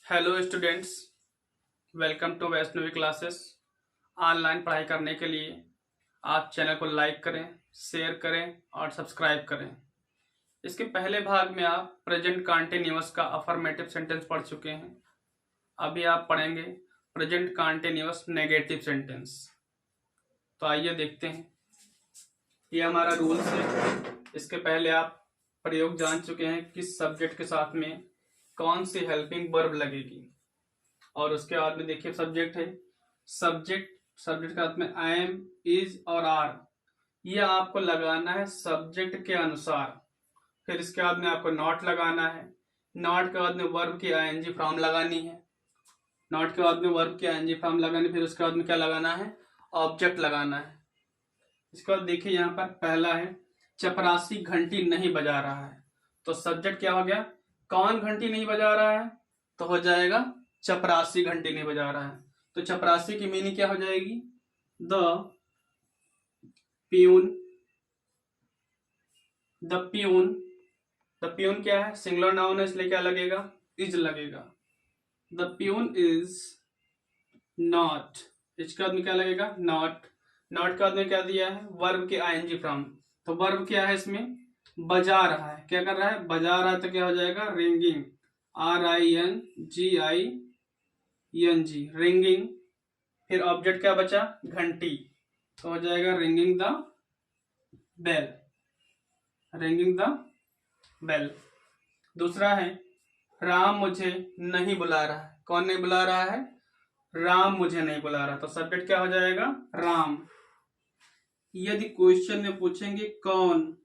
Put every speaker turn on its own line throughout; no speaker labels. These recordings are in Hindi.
Hello students, welcome to Vaishnavi classes. Online पढ़ाई करने के लिए आप चैनल को लाइक करें, शेयर करें और सब्सक्राइब करें। इसके पहले भाग में आप प्रेजेंट कॉन्टिन्यूअस का अफर्मेटिव सेंटेंस पढ़ चुके हैं। अभी आप पढ़ेंगे प्रेजेंट कॉन्टिन्यूअस नेगेटिव सेंटेंस। तो आइए देखते हैं। ये हमारा रूल्स है। इसके पहले आप प्रयोग जान चुके हैं किस सब्जेक्ट के साथ में कौन सी हेल्पिंग वर्ब लगेगी। और उसके बाद में देखिए सब्जेक्ट है। सब्जेक्ट के साथ में आई एम, इज और आर, ये आपको लगाना है सब्जेक्ट के अनुसार। फिर इसके बाद में आपको नॉट लगाना है। नॉट के बाद में वर्ब की आईएनजी फॉर्म लगानी है। नॉट के बाद में वर्ब की आईएनजी फॉर्म लगानी। फिर उसके बाद में क्या लगाना है, ऑब्जेक्ट लगाना है। इसके बाद देखिए यहाँ पर पहला है चपरासी घंटी नहीं बजा रहा है। तो सब्जेक्ट क्या हो गया, कौन घंटी नहीं बजा रहा है, तो हो जाएगा चपरासी घंटी नहीं बजा रहा है। तो चपरासी की मीनिंग क्या हो जाएगी, the peon. The peon, the peon क्या है, सिंगुलर नाउन है इसलिए क्या लगेगा, इज लगेगा। द प्यून इज नॉट, इसके बाद में क्या लगेगा, नॉट। नॉट के बाद में क्या दिया है, वर्ब के आईएनजी फ्रॉम। तो वर्ब क्या है इसमें, बजा रहा है। क्या कर रहा है, बजा रहा है। तो क्या हो जाएगा, रिंगिंग, RINGING, रिंगिंग। फिर ऑब्जेक्ट क्या बचा, घंटी। तो हो जाएगा ringing the bell, ringing the bell. दूसरा है राम मुझे नहीं बुला रहा है। कौन नहीं बुला रहा है, राम मुझे नहीं बुला रहा। तो सब्जेक्ट क्या हो जाएगा, राम। यदि क्वेश्चन में पूछेंगे कौन,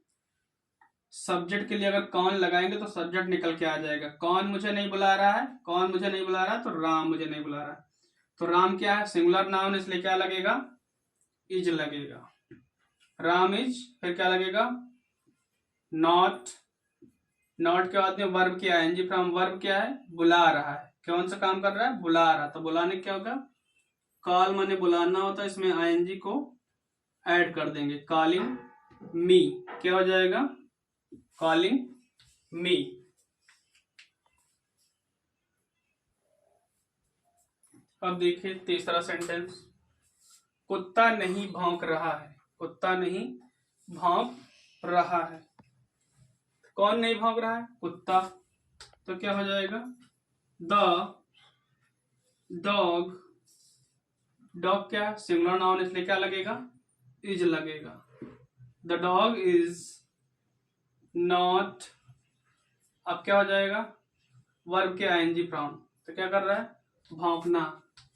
सब्जेक्ट के लिए अगर कौन लगाएंगे तो सब्जेक्ट निकल के आ जाएगा। कौन मुझे नहीं बुला रहा है, कौन मुझे नहीं बुला रहा है, तो राम मुझे नहीं बुला रहा है। तो राम क्या है, सिंगुलर नाउन, इसलिए क्या लगेगा, इज लगेगा। राम इज। फिर क्या लगेगा, नॉट। नॉट के बाद में वर्ब की आईएनजी फ्रॉम। वर्ब क्या है, बुला रहा है। कौन सा काम कर रहा है, बुला रहा। तो बुलाने क्या होगा, कॉल माने बुलाना होता है, इसमें आईएनजी को ऐड कर देंगे। कॉलिंग मी, क्या हो जाएगा, कॉलिंग मी। अब देखिए तीसरा सेंटेंस, कुत्ता नहीं भौंक रहा है। कुत्ता नहीं भौंक रहा है। कौन नहीं भौंक रहा है, कुत्ता। तो क्या हो जाएगा, द डॉग। डॉग क्या है, सिंगुलर नाउन, इसलिए क्या लगेगा, इज लगेगा। The dog is not. अब क्या हो जाएगा, वर्ब के आईएनजी फ्रॉम। तो क्या कर रहा है, भौंकना।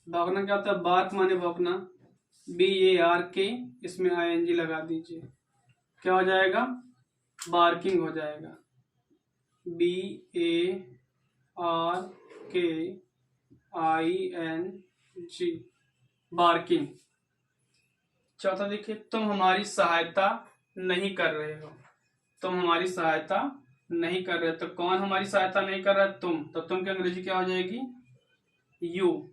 भौंकना क्या होता है, बार्क माने भौंकना, BARK, इसमें आईएनजी लगा दीजिए। क्या हो जाएगा, बार्किंग हो जाएगा। BARKING, barking. चौथा देखिए, तुम हमारी सहायता नहीं कर रहे हो। तुम हमारी सहायता नहीं कर रहे। तो कौन हमारी सहायता नहीं कर रहा है, तुम। तो तुम की अंग्रेजी क्या हो जाएगी, यू।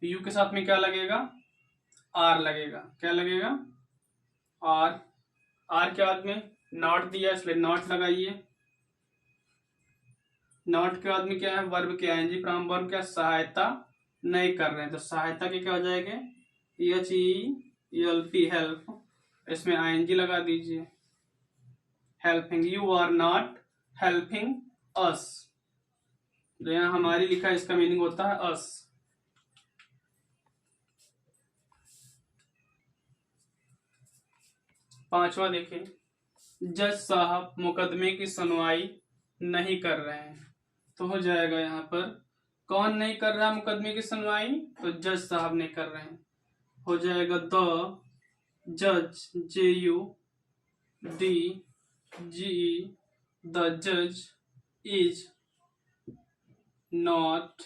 यू के साथ में क्या लगेगा, आर लगेगा। क्या लगेगा, आर। आर के बाद में नॉट दिया इसलिए नॉट लगाइए। नॉट के बाद में क्या है, वर्ब के आईएनजी फ्रॉम। वर्ब क्या, सहायता नहीं कर रहे हैं। तो सहायता के क्या हो जाएंगे, HELP, हेल्प, इसमें आईएनजी लगा दीजिए। Helping, you are not helping us. तो यहाँ हमारी लिखा है, इसका मीनिंग होता है अस। पांचवा देखिए, जज साहब मुकदमे की सुनवाई नहीं कर रहे हैं। तो हो जाएगा यहाँ पर, कौन नहीं कर रहा है मुकदमे की सुनवाई, तो जज साहब नहीं कर रहे हैं। हो जाएगा द जज, JUDGE, द जज इज नॉट।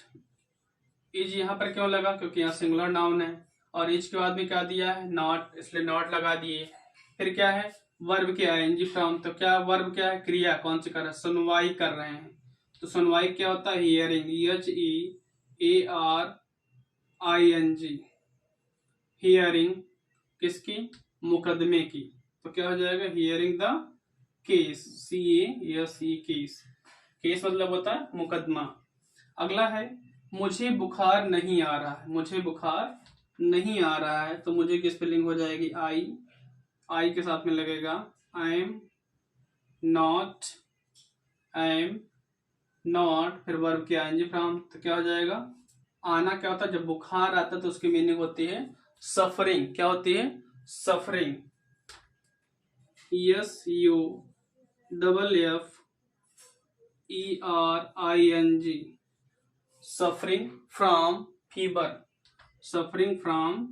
इज यहाँ पर क्यों लगा, क्योंकि यहाँ सिंगुलर नाउन है। और इज के बाद में क्या दिया है, नॉट, इसलिए नॉट लगा दिए। फिर क्या है, वर्ब के आईएनजी फ्रॉम। तो क्या वर्ब क्या है, क्रिया कौन सी कर रहा है, सुनवाई कर रहे हैं। तो सुनवाई क्या होता है, हियरिंग, HEARING, हियरिंग किसकी, मुकदमे की। तो क्या हो जाएगा, hearing the case, CASE, case. Case मतलब होता है मुकदमा। अगला है मुझे बुखार नहीं आ रहा है, मुझे बुखार नहीं आ रहा है, तो मुझे की स्पेलिंग हो जाएगी आई के साथ में लगेगा आई एम नॉट, फिर वर्ब की आईएनजी फॉर्म, तो क्या हो जाएगा? आना क्या होता है? जब बुखार आता है तो उसकी मीनिंग होती है सफरिंग। क्या होती है? Suffering. SUFFERING, suffering from fever, suffering from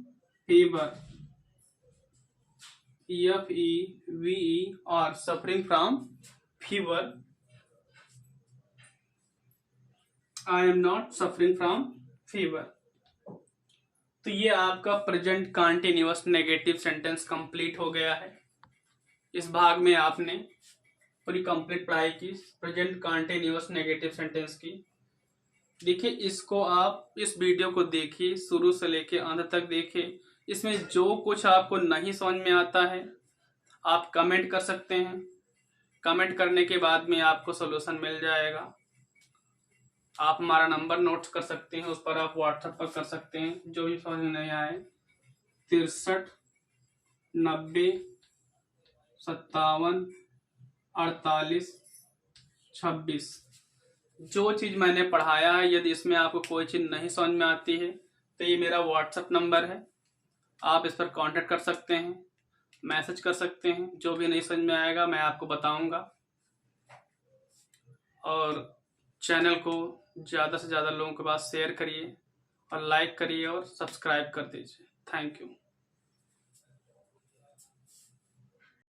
fever, FEVER, suffering from fever. I am not suffering from fever. तो ये आपका present continuous negative sentence complete हो गया है। इस भाग में आपने पूरी कंप्लीट पढ़ाई की प्रेजेंट कंटिन्यूअस नेगेटिव सेंटेंस की। देखिए, इसको आप इस वीडियो को देखिए, शुरू से लेके अंत तक देखिए। इसमें जो कुछ आपको नहीं समझ में आता है आप कमेंट कर सकते हैं। कमेंट करने के बाद में आपको सॉल्यूशन मिल जाएगा। आप हमारा नंबर नोट कर सकते हैं, उस पर आप व्हाट्सएप पर कर सकते हैं। जो भी समझ में नहीं आए 63 90 57 48 26, जो चीज मैंने पढ़ाया है, यदि इसमें आपको कोई चीज नहीं समझ में आती है तो ये मेरा व्हाट्सएप नंबर है, आप इस पर कांटेक्ट कर सकते हैं, मैसेज कर सकते हैं। जो भी नहीं समझ में आएगा मैं आपको बताऊंगा। और चैनल को ज़्यादा से ज़्यादा लोगों के पास शेयर करिए और लाइक करिए और सब्सक्राइब कर दीजिए। Thank you.